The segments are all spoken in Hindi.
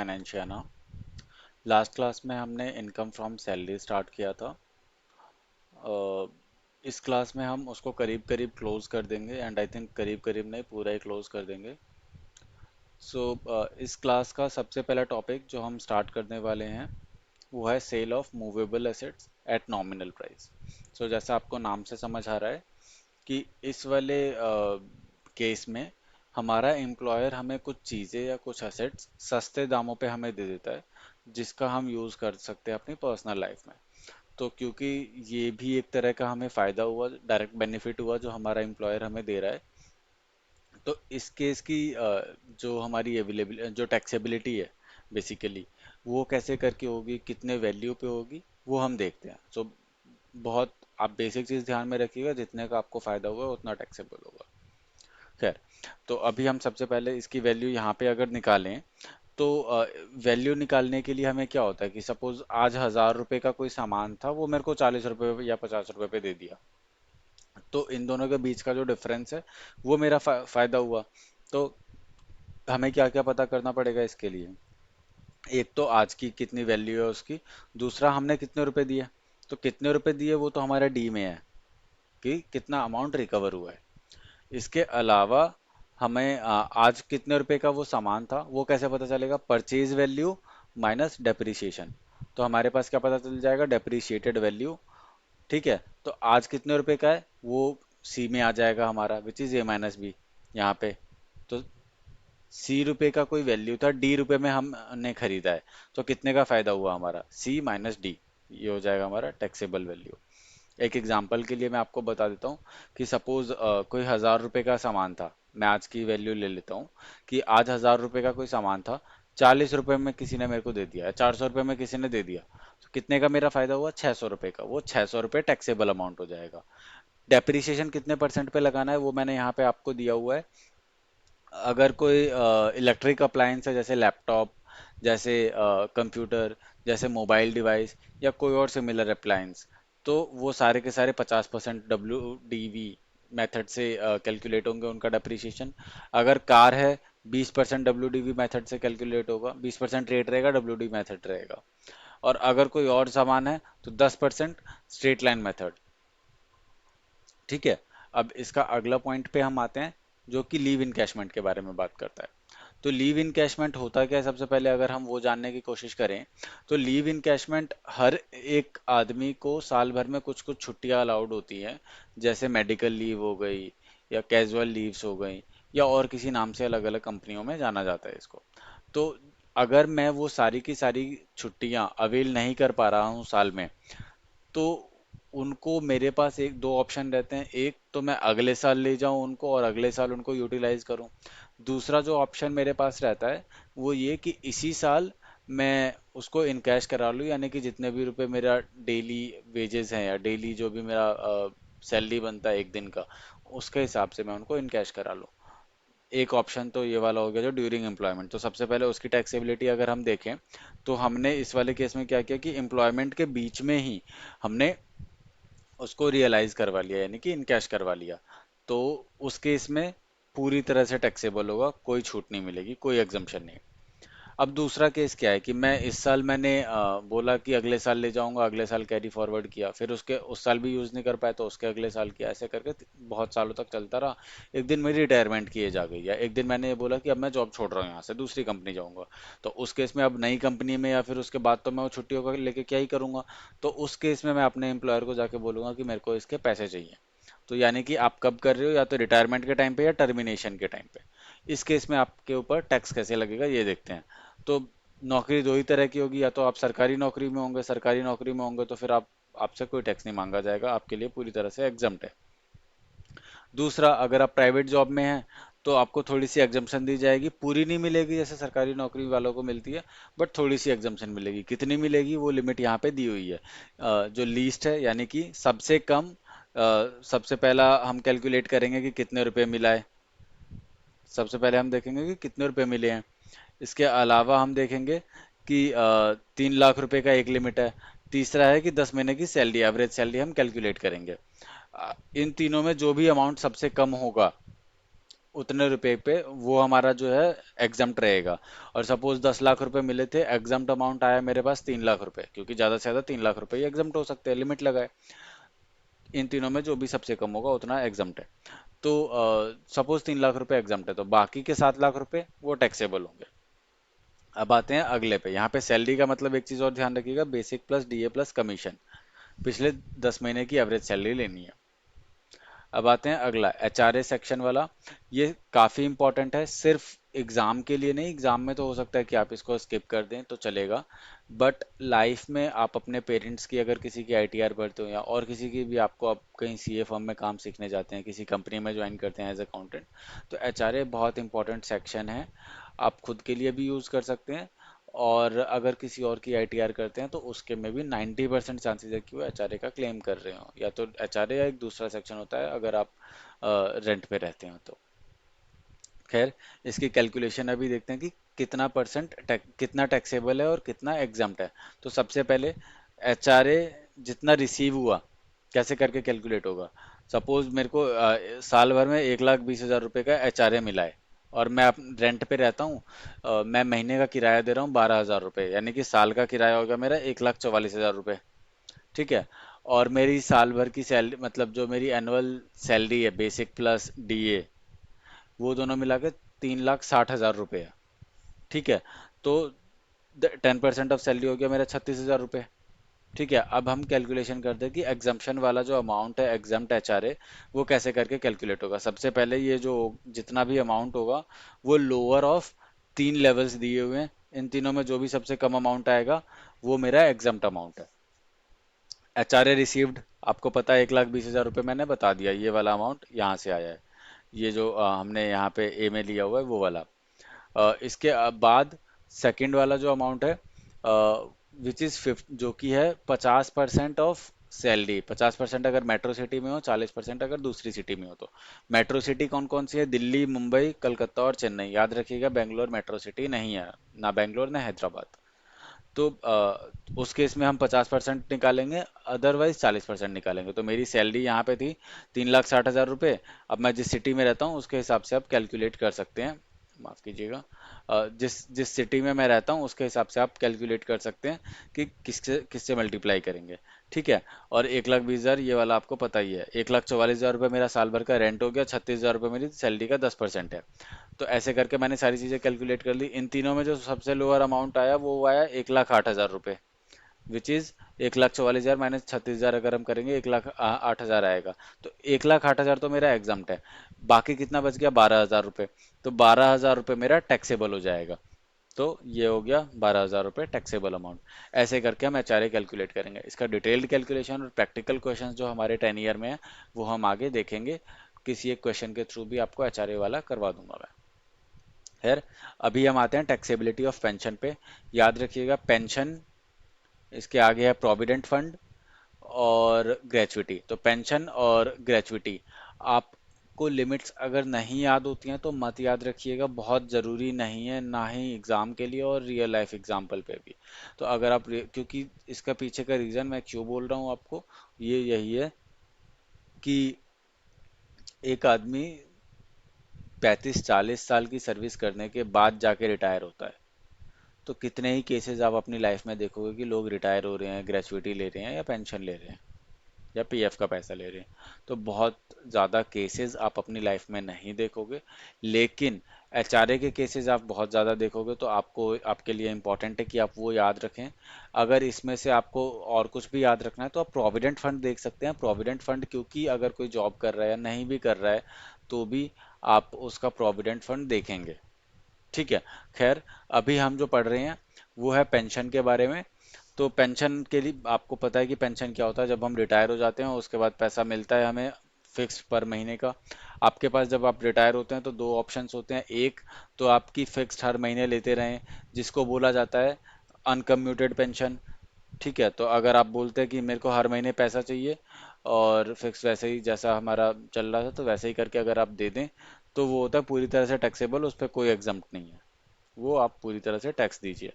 फाइनेंशियाना। लास्ट क्लास में हमने इनकम फ्रॉम सैलरी स्टार्ट किया था। अ, इस क्लास में हम उसको करीब करीब क्लोज कर देंगे एंड आई थिंक करीब करीब नहीं, पूरा ही क्लोज कर देंगे। सो इस क्लास का सबसे पहला टॉपिक जो हम स्टार्ट करने वाले हैं वो है sale of movable assets at nominal price. So जैसा आपको नाम से समझ आ रहा है कि इस वाले केस में हमारा एम्प्लॉयर हमें कुछ चीज़ें या कुछ असेट्स सस्ते दामों पे हमें दे देता है, जिसका हम यूज़ कर सकते हैं अपनी पर्सनल लाइफ में। तो क्योंकि ये भी एक तरह का हमें फ़ायदा हुआ, डायरेक्ट बेनिफिट हुआ जो हमारा एम्प्लॉयर हमें दे रहा है। तो इस केस की जो हमारी अवेलेबल जो टैक्सेबिलिटी है बेसिकली, वो कैसे करके होगी, कितने वैल्यू पे होगी, वो हम देखते हैं। सो बहुत आप बेसिक चीज़ ध्यान में रखिएगा, जितने का आपको फ़ायदा होगा उतना टैक्सेबल होगा। खैर, तो अभी हम सबसे पहले इसकी वैल्यू यहाँ पे अगर निकालें तो वैल्यू निकालने के लिए हमें क्या होता है कि सपोज आज 1,000 रुपये का कोई सामान था, वो मेरे को 40 रुपये या 50 रुपये पे दे दिया। तो इन दोनों के बीच का जो डिफरेंस है वो मेरा फायदा हुआ। तो हमें क्या क्या पता करना पड़ेगा इसके लिए। एक तो आज की कितनी वैल्यू है उसकी, दूसरा हमने कितने रुपए दिए। तो कितने रुपए दिए वो तो हमारा डी में है कि कितना अमाउंट रिकवर हुआ है। इसके अलावा हमें आज कितने रुपए का वो सामान था वो कैसे पता चलेगा, परचेज वैल्यू माइनस डेप्रिसिएशन। तो हमारे पास क्या पता चल जाएगा, डेप्रिशिएटेड वैल्यू। ठीक है, तो आज कितने रुपए का है वो सी में आ जाएगा हमारा, which is a minus B यहाँ पे। तो सी रुपए का कोई वैल्यू था, डी रुपए में हमने खरीदा है, तो कितने का फायदा हुआ हमारा, सी माइनस डी। ये हो जाएगा हमारा टैक्सेबल वैल्यू। एक एग्जांपल के लिए मैं आपको बता देता हूँ कि सपोज कोई 1,000 रुपए का सामान था। मैं आज की वैल्यू ले लेता हूँ कि आज 1,000 रुपए का कोई सामान था, 40 रुपए में किसी ने मेरे को दे दिया है, 400 रुपए में किसी ने दे दिया। तो कितने का मेरा फायदा हुआ, 600 रुपए का। वो 600 रुपये टैक्सेबल अमाउंट हो जाएगा। डेप्रिसिएशन कितने परसेंट पे लगाना है वो मैंने यहाँ पे आपको दिया हुआ है। अगर कोई इलेक्ट्रिक अप्लायंस है, जैसे लैपटॉप, जैसे कंप्यूटर, जैसे मोबाइल डिवाइस या कोई और सिमिलर अप्लायंस, तो वो सारे के सारे 50% WDV मेथड से कैलकुलेट होंगे उनका डेप्रिसिएशन। अगर कार है, 20% WDV मेथड से कैलकुलेट होगा, 20% रेट रहेगा, WD मेथड रहेगा। और अगर कोई और सामान है तो 10% स्ट्रेट लाइन मेथड। ठीक है, अब इसका अगला पॉइंट पे हम आते हैं जो कि लीव इनकैशमेंट के बारे में बात करता है। तो लीव इनकैशमेंट होता क्या है, सबसे पहले अगर हम वो जानने की कोशिश करें तो लीव इनकैशमेंट हर एक आदमी को साल भर में कुछ कुछ छुट्टियां अलाउड होती हैं। जैसे मेडिकल लीव हो गई या कैजुअल लीव्स हो गई या और किसी नाम से अलग अलग कंपनियों में जाना जाता है इसको। तो अगर मैं वो सारी की सारी छुट्टियां अवेल नहीं कर पा रहा हूँ साल में, तो उनको मेरे पास एक दो ऑप्शन रहते हैं। एक तो मैं अगले साल ले जाऊं उनको और अगले साल उनको यूटिलाइज करूं। दूसरा जो ऑप्शन मेरे पास रहता है वो ये कि इसी साल मैं उसको इन कैश करा लूं, यानी कि जितने भी रुपए मेरा डेली वेजेस हैं या डेली जो भी मेरा सैलरी बनता है एक दिन का, उसके हिसाब से मैं उनको इन कैश करा लूं। एक ऑप्शन तो ये वाला हो गया जो ड्यूरिंग एम्प्लॉयमेंट। तो सबसे पहले उसकी टैक्सेबिलिटी अगर हम देखें तो हमने इस वाले केस में क्या किया कि एम्प्लॉयमेंट के बीच में ही हमने उसको रियलाइज करवा लिया, यानी कि इनकैश करवा लिया। तो उस केस में पूरी तरह से टैक्सेबल होगा, कोई छूट नहीं मिलेगी, कोई एग्जम्पशन नहीं। अब दूसरा केस क्या है कि मैं इस साल मैंने बोला कि अगले साल ले जाऊंगा, अगले साल कैरी फॉरवर्ड किया, फिर उसके उस साल भी यूज़ नहीं कर पाया तो उसके अगले साल किया, ऐसे करके बहुत सालों तक चलता रहा। एक दिन मेरी रिटायरमेंट की एज आ गई, या एक दिन मैंने ये बोला कि अब मैं जॉब छोड़ रहा हूँ, यहाँ से दूसरी कंपनी जाऊंगा। तो उस केस में अब नई कंपनी में या फिर उसके बाद तो मैं वो छुट्टियों का लेके क्या ही करूंगा। तो उस केस में मैं अपने एम्प्लॉयर को जाके बोलूंगा कि मेरे को इसके पैसे चाहिए। तो यानी कि आप कब कर रहे हो, या तो रिटायरमेंट के टाइम पे या टर्मिनेशन के टाइम पे। इस केस में आपके ऊपर टैक्स कैसे लगेगा ये देखते हैं। तो नौकरी दो ही तरह की होगी, या तो आप सरकारी नौकरी में होंगे, सरकारी नौकरी में होंगे तो फिर आप आपसे कोई टैक्स नहीं मांगा जाएगा, आपके लिए पूरी तरह से एग्जम्प्ट है। दूसरा, अगर आप प्राइवेट जॉब में हैं तो आपको थोड़ी सी एग्जम्पशन दी जाएगी, पूरी नहीं मिलेगी जैसे सरकारी नौकरी वालों को मिलती है, बट थोड़ी सी एग्जम्पशन मिलेगी। कितनी मिलेगी वो लिमिट यहाँ पे दी हुई है। जो लीस्ट है यानी कि सबसे कम, सबसे पहला हम कैलकुलेट करेंगे कि कितने रुपए मिला है। सबसे पहले हम देखेंगे कि कितने रुपए मिले हैं। इसके अलावा हम देखेंगे कि 3 लाख रुपए का एक लिमिट है। तीसरा है कि 10 महीने की सैलरी, एवरेज सैलरी हम कैलकुलेट करेंगे। इन तीनों में जो भी अमाउंट सबसे कम होगा उतने रुपए पे वो हमारा जो है एग्जम्प्ट रहेगा। और सपोज 10 लाख रुपए मिले थे, एग्जम्प्ट अमाउंट आया मेरे पास 3 लाख रुपए, क्योंकि ज्यादा से ज्यादा 3 लाख रुपए ही एग्जम्प्ट हो सकते हैं, लिमिट लगाए। इन तीनों में जो भी सबसे कम होगा उतना एग्जम्प्ट है। तो सपोज 3 लाख रुपए एग्जम्प्ट है, तो बाकी के 7 लाख रुपए वो टैक्सेबल होंगे। अब आते हैं अगले पे। यहाँ पे सैलरी का मतलब एक चीज और ध्यान रखिएगा, basic plus DA plus commission, पिछले 10 महीने की एवरेज सैलरी लेनी है। अब आते हैं अगला एचआरए सेक्शन वाला। ये काफ़ी इंपॉर्टेंट है, सिर्फ एग्ज़ाम के लिए नहीं, एग्ज़ाम में तो हो सकता है कि आप इसको स्किप कर दें तो चलेगा, बट लाइफ में आप अपने पेरेंट्स की, अगर किसी की आईटीआर भरते हो या और किसी की भी, आपको आप कहीं सीए फर्म में काम सीखने जाते हैं, किसी कंपनी में ज्वाइन करते हैं एज अकाउंटेंट, तो एचआरए बहुत इंपॉर्टेंट सेक्शन है। आप खुद के लिए भी यूज़ कर सकते हैं, और अगर किसी और की आईटीआर करते हैं तो उसके में भी 90% चांसेस है कि वो एचआरए का क्लेम कर रहे हो, या तो एचआरए या एक दूसरा सेक्शन होता है अगर आप रेंट पे रहते हो तो। खैर, इसकी कैलकुलेशन अभी देखते हैं कि कितना परसेंट कितना टैक्सेबल है और कितना एग्जम्प्ट है। तो सबसे पहले एचआरए जितना रिसीव हुआ, कैसे करके कैलकुलेट होगा। सपोज मेरे को साल भर में 1,20,000 रुपये का एचआरए मिला है, और मैं रेंट पे रहता हूँ। मैं महीने का किराया दे रहा हूँ 12,000 रुपये, यानी कि साल का किराया होगा मेरा 1,44,000 रुपये। ठीक है। और मेरी साल भर की सैलरी, मतलब जो मेरी एनुअल सैलरी है बेसिक प्लस डीए, वो दोनों मिला के 3,60,000 रुपये है। ठीक है। तो 10% ऑफ सैलरी हो गया मेरा 36,000 रुपये। ठीक है। अब हम कैलकुलेशन करते हैं कि एग्जम्पशन वाला जो अमाउंट है, एग्जम्प्ट एचआरए, वो कैसे करके कैलकुलेट होगा। सबसे पहले ये जो जितना भी अमाउंट होगा, वो लोअर ऑफ 3 लेवल्स दिए हुए हैं, इन तीनों में जो भी सबसे कम अमाउंट आएगा वो मेरा एग्जम्प्ट अमाउंट है। एचआरए रिसीव्ड, आपको पता है 1,20,000 रुपये, मैंने बता दिया ये वाला अमाउंट यहाँ से आया है। ये जो हमने यहाँ पे ए में लिया हुआ है वो वाला। इसके बाद सेकंड वाला जो अमाउंट है, विच इज़ फिफ्थ, जो कि है 50% ऑफ सैलरी। 50% अगर मेट्रो सिटी में हो, 40% अगर दूसरी सिटी में हो। तो मेट्रो सिटी कौन कौन सी है? दिल्ली, मुंबई, कलकत्ता और चेन्नई। याद रखिएगा, बेंगलोर मेट्रो सिटी नहीं है, ना बेंगलोर ना हैदराबाद। तो उस केस में हम 50% निकालेंगे, अदरवाइज 40% निकालेंगे। तो मेरी सैलरी यहाँ पे थी 3,60,000 रुपये। अब मैं जिस सिटी में रहता हूँ उसके हिसाब से आप कैलकुलेट कर सकते हैं। माफ़ कीजिएगा, जिस जिस सिटी में मैं रहता हूँ उसके हिसाब से आप कैलकुलेट कर सकते हैं कि किससे किससे मल्टीप्लाई करेंगे। ठीक है। और 1,20,000 ये वाला आपको पता ही है। 1,44,000 रुपये मेरा साल भर का रेंट हो गया, 36,000 रुपये मेरी सैलरी का 10% है। तो ऐसे करके मैंने सारी चीज़ें कैलकुलेट कर ली। इन तीनों में जो सबसे लोअर अमाउंट आया वो आया 1,08,000 रुपये, विच इज़ 1,44,000 माइनस 36,000 अगर हम करेंगे 1,08,000 आएगा। तो 1,08,000 तो मेरा एग्जाम्प्ट है। बाकी कितना बच गया? 12,000 रुपये। तो 12,000 रुपये मेरा टैक्सेबल हो जाएगा। तो ये हो गया 12,000 रुपये टैक्सेबल अमाउंट। ऐसे करके हम एचआरए कैलकुलेट करेंगे। इसका डिटेल्ड कैलकुलेशन और प्रैक्टिकल क्वेश्चंस जो हमारे 10 ईयर में है वो हम आगे देखेंगे। किसी एक क्वेश्चन के थ्रू भी आपको एचआरए वाला करवा दूंगा मैं। खैर, अभी हम आते हैं टैक्सेबिलिटी ऑफ पेंशन पे। याद रखिएगा, पेंशन, इसके आगे है प्रोविडेंट फंड और ग्रेचुइटी। तो पेंशन और ग्रेचुइटी, आपको लिमिट्स अगर नहीं याद होती हैं तो मत याद रखिएगा, बहुत ज़रूरी नहीं है, ना ही एग्ज़ाम के लिए और रियल लाइफ एग्जाम्पल पे भी। तो अगर आप क्योंकि इसका पीछे का रीज़न मैं क्यों बोल रहा हूँ आपको, ये यही है कि एक आदमी 35-40 साल की सर्विस करने के बाद जाके रिटायर होता है। तो कितने ही केसेस आप अपनी लाइफ में देखोगे कि लोग रिटायर हो रहे हैं, ग्रेचुइटी ले रहे हैं या पेंशन ले रहे हैं या पीएफ का पैसा ले रहे हैं। तो बहुत ज़्यादा केसेस आप अपनी लाइफ में नहीं देखोगे, लेकिन एचआरए के केसेस आप बहुत ज़्यादा देखोगे। तो आपको, आपके लिए इम्पॉर्टेंट है कि आप वो याद रखें। अगर इसमें से आपको और कुछ भी याद रखना है तो आप प्रोविडेंट फंड देख सकते हैं। प्रोविडेंट फंड, क्योंकि अगर कोई जॉब कर रहा है या नहीं भी कर रहा है तो भी आप उसका प्रोविडेंट फंड देखेंगे। ठीक है। खैर, अभी हम जो पढ़ रहे हैं वो है पेंशन के बारे में। तो पेंशन के लिए आपको पता है कि पेंशन क्या होता है। जब हम रिटायर हो जाते हैं उसके बाद पैसा मिलता है हमें फिक्स पर महीने का। आपके पास जब आप रिटायर होते हैं तो दो ऑप्शंस होते हैं। एक तो आपकी फिक्स्ड हर महीने लेते रहें, जिसको बोला जाता है अनकम्यूटेड पेंशन। ठीक है। तो अगर आप बोलते हैं कि मेरे को हर महीने पैसा चाहिए और फिक्स वैसे ही जैसा हमारा चल रहा था तो वैसे ही करके अगर आप दे दें, तो वो होता है पूरी तरह से टैक्सेबल, उस पर कोई एग्जम्प्ट नहीं है, वो आप पूरी तरह से टैक्स दीजिए।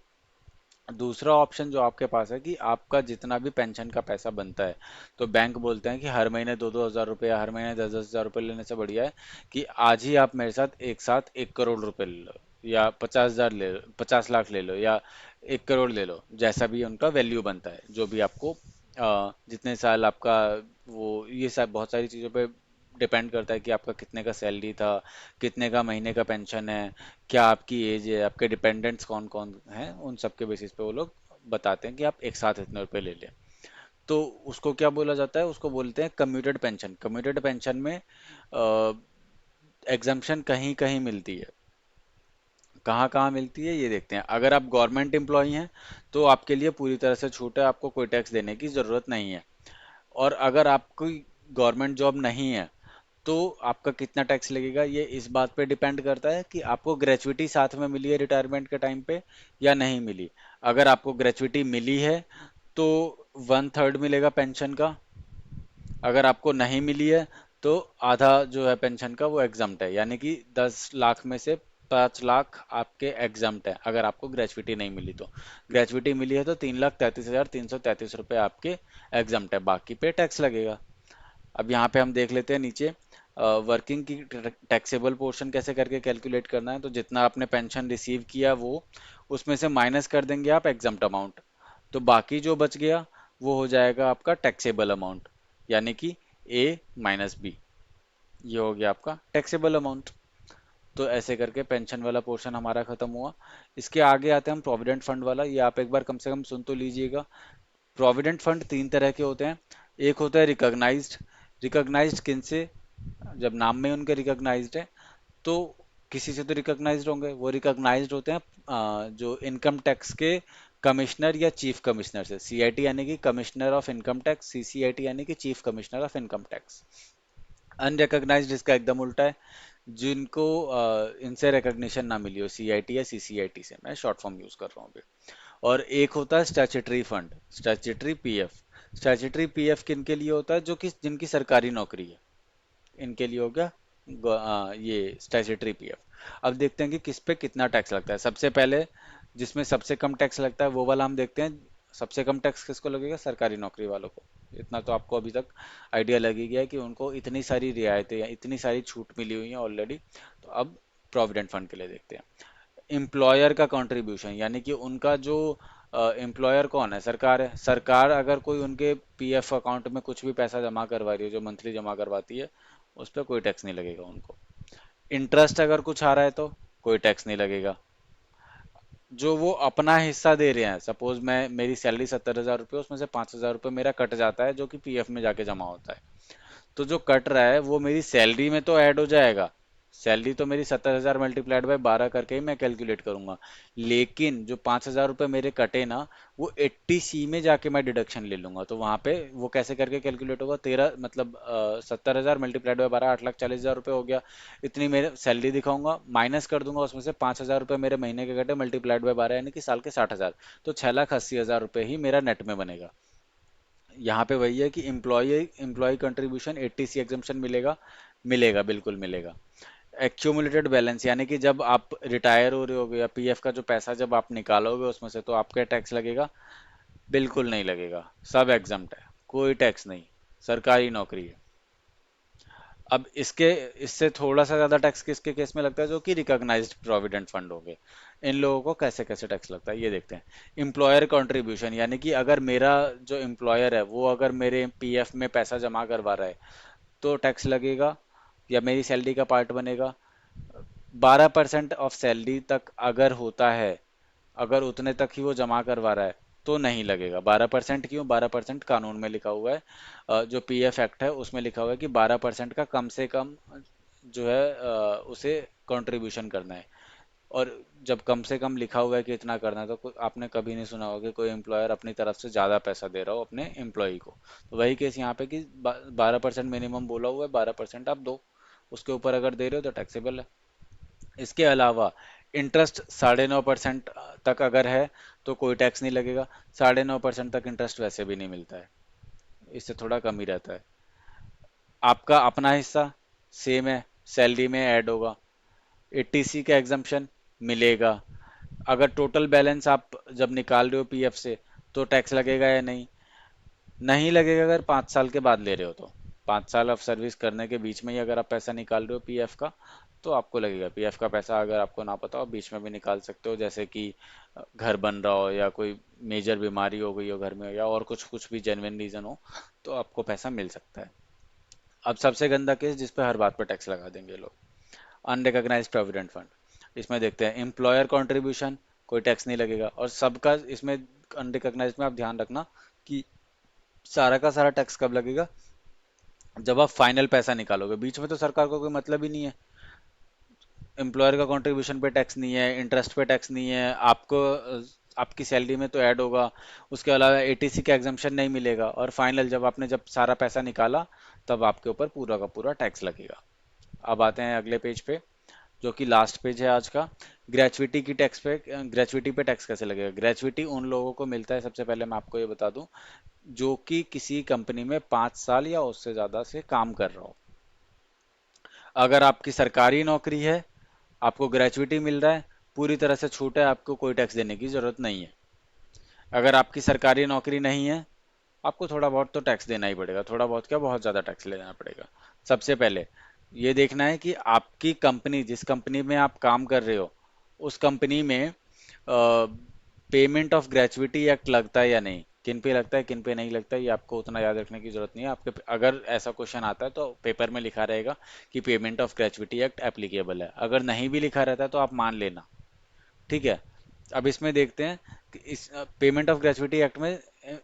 दूसरा ऑप्शन जो आपके पास है कि आपका जितना भी पेंशन का पैसा बनता है, तो बैंक बोलते हैं कि हर महीने 2-2 हज़ार रुपये या हर महीने 10-10 हज़ार रुपये लेने से बढ़िया है कि आज ही आप मेरे साथ 1 करोड़ रुपए ले लो, या 50 हज़ार ले लो, 50 लाख ले लो, या 1 करोड़ ले लो, जैसा भी उनका वैल्यू बनता है, जो भी आपको जितने साल आपका, वो ये सब बहुत सारी चीज़ों पे डिपेंड करता है कि आपका कितने का सैलरी था, कितने का महीने का पेंशन है, क्या आपकी एज है, आपके डिपेंडेंट्स कौन कौन हैं, उन सब के बेसिस पे वो लोग बताते हैं कि आप एक साथ इतने रुपए ले लें। तो उसको क्या बोला जाता है, उसको बोलते हैं कम्यूटेड पेंशन। कम्यूटेड पेंशन में एग्जम्पशन कहीं कहीं मिलती है। कहाँ कहाँ मिलती है ये देखते हैं। अगर आप गवर्नमेंट एम्प्लॉई हैं तो आपके लिए पूरी तरह से छूट है, आपको कोई टैक्स देने की ज़रूरत नहीं है। और अगर आपकी गवर्नमेंट जॉब नहीं है तो आपका कितना टैक्स लगेगा, ये इस बात पे डिपेंड करता है कि आपको ग्रेचुइटी साथ में मिली है रिटायरमेंट के टाइम पे या नहीं मिली। अगर आपको ग्रेचुइटी मिली है तो 1/3 मिलेगा पेंशन का। अगर आपको नहीं मिली है तो आधा जो है पेंशन का वो एग्जम्प्ट है, यानी कि 10 लाख में से 5 लाख आपके एग्जम्प्ट है अगर आपको ग्रेचुइटी नहीं मिली तो। ग्रेचुइटी मिली है तो 3,33,333 रुपये आपके एग्जम्प्ट है, बाकी पे टैक्स लगेगा। अब यहाँ पे हम देख लेते हैं नीचे वर्किंग की टैक्सेबल पोर्शन कैसे करके कैलकुलेट करना है। तो जितना आपने पेंशन रिसीव किया वो उसमें से माइनस कर देंगे आप एग्जम्प्ट अमाउंट, तो बाकी जो बच गया वो हो जाएगा आपका टैक्सेबल अमाउंट, यानी कि A - B, ये हो गया आपका टैक्सेबल अमाउंट। तो ऐसे करके पेंशन वाला पोर्शन हमारा खत्म हुआ। इसके आगे आते हैं हम प्रोविडेंट फंड वाला, ये आप एक बार कम से कम सुन तो लीजिएगा। प्रोविडेंट फंड तीन तरह के होते हैं। एक होता है रिकॉग्नाइज्ड। रिकॉग्नाइज्ड किन से, जब नाम में उनके रिकॉग्नाइज्ड है तो किसी से तो रिकॉग्नाइज्ड होंगे। वो रिकॉग्नाइज्ड होते हैं जो इनकम टैक्स के कमिश्नर या चीफ कमिश्नर से। सीआईटी यानी कि commissioner of income tax, CCIT यानी कि chief commissioner of income tax. Unrecognised इसका एकदम उल्टा है, जिनको इनसे रिकॉग्निशन ना मिली हो, सीआईटी या सीसीआईटी से, मैं शॉर्ट फॉर्म यूज कर रहा हूँ अभी। और एक होता है statutory fund, statutory PF. Statutory PF किन के लिए होता है, जो कि जिनकी सरकारी नौकरी है, इनके लिए हो गया ये स्टैट्यूटरी पीएफ। अब देखते हैं कि किस पे कितना टैक्स लगता है। सबसे पहले जिसमें सबसे कम टैक्स लगता है वो वाला हम देखते हैं। सबसे कम टैक्स किसको लगेगा, सरकारी नौकरी वालों को। इतना तो आपको अभी तक आइडिया लग ही गया है कि उनको इतनी सारी रियायतें या इतनी सारी छूट मिली हुई हैं ऑलरेडी। तो अब प्रोविडेंट फंड के लिए देखते हैं। एम्प्लॉयर का कंट्रीब्यूशन, यानी कि उनका जो एम्प्लॉयर कौन है, सरकार है। सरकार अगर कोई उनके पीएफ अकाउंट में कुछ भी पैसा जमा करवा रही है, जो मंथली जमा करवाती है, उस पर कोई टैक्स नहीं लगेगा उनको। इंटरेस्ट अगर कुछ आ रहा है तो कोई टैक्स नहीं लगेगा। जो वो अपना हिस्सा दे रहे हैं, सपोज मैं, मेरी सैलरी 70,000 रुपये, उसमें से 5,000 रुपये मेरा कट जाता है जो कि पीएफ में जाके जमा होता है। तो जो कट रहा है वो मेरी सैलरी में तो ऐड हो जाएगा। सैलरी तो मेरी 70,000 मल्टीप्लाइड बाय 12 करके ही मैं कैलकुलेट करूंगा। लेकिन जो 5,000 रुपये मेरे कटे ना, वो 80C में जाके मैं डिडक्शन ले लूंगा। तो वहां पे वो कैसे करके कैलकुलेट होगा, 13 मतलब 70,000 मल्टीप्लाइड बाय 12, 8,40,000 रुपये हो गया। इतनी मेरे सैलरी दिखाऊंगा, माइनस कर दूंगा उसमें से 5,000 रुपये मेरे महीने के कटे, मल्टीप्लाइड बाय 12 यानी कि साल के 60,000। तो 6,80,000 रुपये ही मेरा नेट में बनेगा। यहाँ पे वही है कि employ employ contribution 80C exemption मिलेगा। मिलेगा, बिल्कुल मिलेगा। एक्यूमुलेटेड बैलेंस, यानी कि जब आप रिटायर हो रहे होगे या पीएफ का जो पैसा जब आप निकालोगे उसमें से, तो आपका टैक्स लगेगा? बिल्कुल नहीं लगेगा, सब एग्जम्प्ट है, कोई टैक्स नहीं, सरकारी नौकरी है। अब इसके इससे थोड़ा सा ज्यादा टैक्स किसके केस में लगता है, जो कि रिकॉग्नाइज्ड प्रोविडेंट फंड हो गए। इन लोगों को कैसे कैसे टैक्स लगता है ये देखते हैं। एम्प्लॉयर कंट्रीब्यूशन, यानी कि अगर मेरा जो एम्प्लॉयर है वो अगर मेरे पीएफ में पैसा जमा करवा रहा है तो टैक्स लगेगा, या मेरी सैलरी का पार्ट बनेगा। 12% ऑफ सैलरी तक अगर होता है, अगर उतने तक ही वो जमा करवा रहा है तो नहीं लगेगा। 12% क्यों, 12% कानून में लिखा हुआ है, जो पीएफ एक्ट है उसमें लिखा हुआ है कि 12% का कम से कम जो है उसे कंट्रीब्यूशन करना है। और जब कम से कम लिखा हुआ है कि इतना करना है, तो आपने कभी नहीं सुना होगा कि कोई एम्प्लॉयर अपनी तरफ से ज़्यादा पैसा दे रहा हो अपने एम्प्लॉय को। तो वही केस यहाँ पे कि 12% मिनिमम बोला हुआ है, 12% आप दो, उसके ऊपर अगर दे रहे हो तो टैक्सेबल है। इसके अलावा इंटरेस्ट 9.5% तक अगर है तो कोई टैक्स नहीं लगेगा। 9.5% तक इंटरेस्ट वैसे भी नहीं मिलता है, इससे थोड़ा कम ही रहता है। आपका अपना हिस्सा सेम है, सैलरी में ऐड होगा। 80C का एग्जम्पशन मिलेगा। अगर टोटल बैलेंस आप जब निकाल रहे हो पीएफ से तो टैक्स लगेगा या नहीं? नहीं लगेगा अगर 5 साल के बाद ले रहे हो तो। 5 साल ऑफ सर्विस करने के बीच में ही अगर आप पैसा निकाल रहे हो पीएफ का तो आपको लगेगा। पीएफ का पैसा अगर आपको ना पता हो बीच में भी निकाल सकते हो, जैसे कि घर बन रहा हो या कोई मेजर बीमारी हो गई हो घर में या और कुछ कुछ भी जेन्युइन रीजन हो तो आपको पैसा मिल सकता है। अब सबसे गंदा केस जिस पे हर बात पे टैक्स लगा देंगे लोग, अनरिकॉग्नाइज्ड प्रोविडेंट फंड। इसमें देखते हैं एम्प्लॉयर कंट्रीब्यूशन, कोई टैक्स नहीं लगेगा। और सबका इसमें अनरिकॉग्नाइज्ड में आप ध्यान रखना कि सारा का सारा टैक्स कब लगेगा? जब आप फाइनल पैसा निकालोगे। बीच में तो सरकार को कोई मतलब ही नहीं है। एम्प्लॉयर का कंट्रीब्यूशन पे टैक्स नहीं है, इंटरेस्ट पे टैक्स नहीं है, आपको आपकी सैलरी में तो ऐड होगा, उसके अलावा एटीसी का एग्जम्पशन नहीं मिलेगा, और फाइनल जब सारा पैसा निकाला तब आपके ऊपर पूरा का पूरा टैक्स लगेगा। अब आते हैं अगले पेज पे, जो कि लास्ट पेज है आज का। ग्रेचुइटी पे टैक्स कैसे लगेगा? ग्रेचुइटी उन लोगों को मिलता है, सबसे पहले मैं आपको ये बता दूं, जो कि किसी कंपनी में 5 साल या उससे ज्यादा से काम कर रहा हो। अगर आपकी सरकारी नौकरी है, आपको ग्रेचुइटी मिल रहा है, पूरी तरह से छूट है, आपको कोई टैक्स देने की जरूरत नहीं है। अगर आपकी सरकारी नौकरी नहीं है, आपको थोड़ा बहुत तो टैक्स देना ही पड़ेगा। थोड़ा बहुत क्या, बहुत ज़्यादा टैक्स लेना पड़ेगा। सबसे पहले ये देखना है कि आपकी कंपनी, जिस कंपनी में आप काम कर रहे हो, उस कंपनी में पेमेंट ऑफ ग्रेचुइटी एक्ट लगता है या नहीं। किन पे लगता है किन पे नहीं लगता है ये आपको उतना याद रखने की जरूरत नहीं है। आपके अगर ऐसा क्वेश्चन आता है तो पेपर में लिखा रहेगा कि payment of gratuity act applicable है। अगर नहीं भी लिखा रहता है तो आप मान लेना, ठीक है। अब इसमें देखते हैं कि इस पेमेंट ऑफ ग्रेचुइटी एक्ट में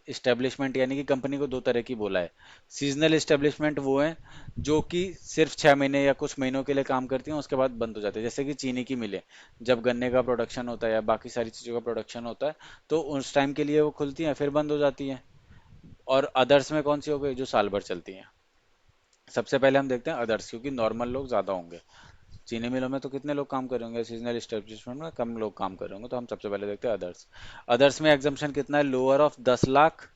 इस्टेब्लिशमेंट यानी कि कंपनी को दो तरह की बोला है। सीजनल इस्टेब्लिशमेंट वो है जो कि सिर्फ 6 महीने या कुछ महीनों के लिए काम करती हैं, उसके बाद बंद हो जाते हैं। जैसे कि चीनी की मिलें, जब गन्ने का प्रोडक्शन होता है या बाकी सारी चीज़ों का प्रोडक्शन होता है तो उस टाइम के लिए वो खुलती हैं फिर बंद हो जाती हैं। और अदर्स में कौन सी हो गई? जो साल भर चलती हैं। सबसे पहले हम देखते हैं अदर्स, क्योंकि नॉर्मल लोग ज़्यादा होंगे। चीनी मिलों में तो कितने लोग काम कर रहे होंगे, सीजनल एस्टेब्लिशमेंट में कम लोग काम कर रहे होंगे। तो हम सबसे पहले देखते हैं अदर्स। अदर्स में एग्जाम्पशन कितना है? लोअर ऑफ 10 लाख,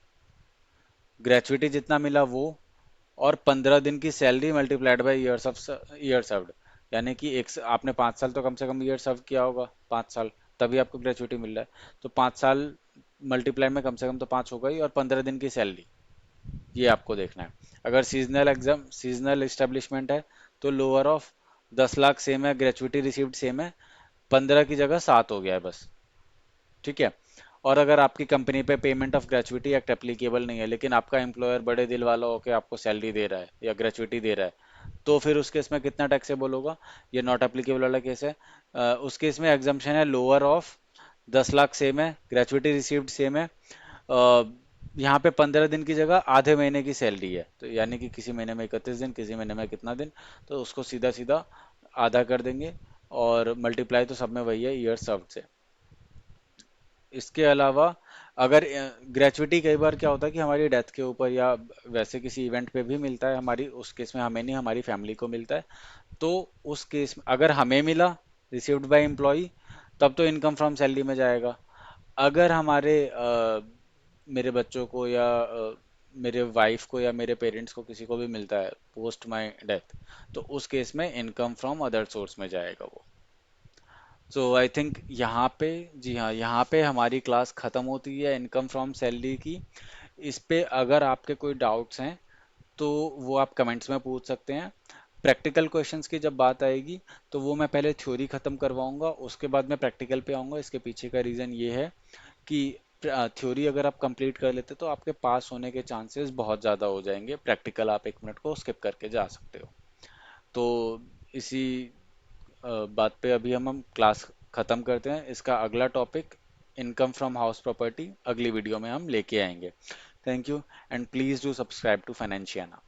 ग्रेचुइटी जितना मिला वो, और 15 दिन की salary multiplied by years of year served. यानी कि आपने 5 साल तो कम से कम ईयर सर्व किया होगा, 5 साल, तभी आपको ग्रेचुइटी मिल रहा है। तो 5 साल मल्टीप्लाई में कम से कम तो 5 हो गई, और 15 दिन की सैलरी, ये आपको देखना है। अगर सीजनल एस्टेब्लिशमेंट है तो लोअर ऑफ 10 लाख सेम है, ग्रेचुइटी रिसीव्ड सेम है, 15 की जगह 7 हो गया है बस, ठीक है। और अगर आपकी कंपनी पे payment of gratuity act applicable नहीं है, लेकिन आपका एम्प्लॉयर बड़े दिल वाला होकर आपको सैलरी दे रहा है या ग्रेचुइटी दे रहा है, तो फिर उस केस में कितना टैक्सेबल होगा? ये नॉट एप्लीकेबल वाला केस है। उस केस में एग्जम्पशन है लोअर ऑफ 10 लाख सेम है, ग्रेचुइटी रिसीव्ड सेम है, यहाँ पे 15 दिन की जगह आधे महीने की सैलरी है, तो यानी कि किसी महीने में 31 दिन, किसी महीने में कितना दिन, तो उसको सीधा सीधा आधा कर देंगे, और मल्टीप्लाई तो सब में वही है, ईयर सर्व से। इसके अलावा अगर ग्रेचुइटी, कई बार क्या होता है कि हमारी डेथ के ऊपर या वैसे किसी इवेंट पे भी मिलता है, हमारी उस केस में हमें नहीं, हमारी फैमिली को मिलता है। तो उस केस में अगर हमें मिला, रिसीव्ड बाय एम्प्लॉय, तब तो इनकम फ्रॉम सैलरी में जाएगा। अगर मेरे बच्चों को या मेरे वाइफ को या मेरे पेरेंट्स को किसी को भी मिलता है पोस्ट माय डेथ, तो उस केस में इनकम फ्रॉम अदर सोर्स में जाएगा वो। सो आई थिंक यहाँ पे, जी हाँ, यहाँ पे हमारी क्लास ख़त्म होती है इनकम फ्रॉम सैलरी की। इस पे अगर आपके कोई डाउट्स हैं तो वो आप कमेंट्स में पूछ सकते हैं। प्रैक्टिकल क्वेश्चंस की जब बात आएगी तो वो मैं पहले थ्योरी ख़त्म करवाऊंगा, उसके बाद मैं प्रैक्टिकल पे आऊँगा। इसके पीछे का रीज़न ये है कि थ्योरी अगर आप कंप्लीट कर लेते तो आपके पास होने के चांसेस बहुत ज़्यादा हो जाएंगे, प्रैक्टिकल आप 1 मिनट को स्किप करके जा सकते हो। तो इसी बात पे अभी हम क्लास ख़त्म करते हैं। इसका अगला topic, income from house property, अगली वीडियो में हम लेके आएंगे। Thank you, and please do subscribe to फाइनेंशियाना।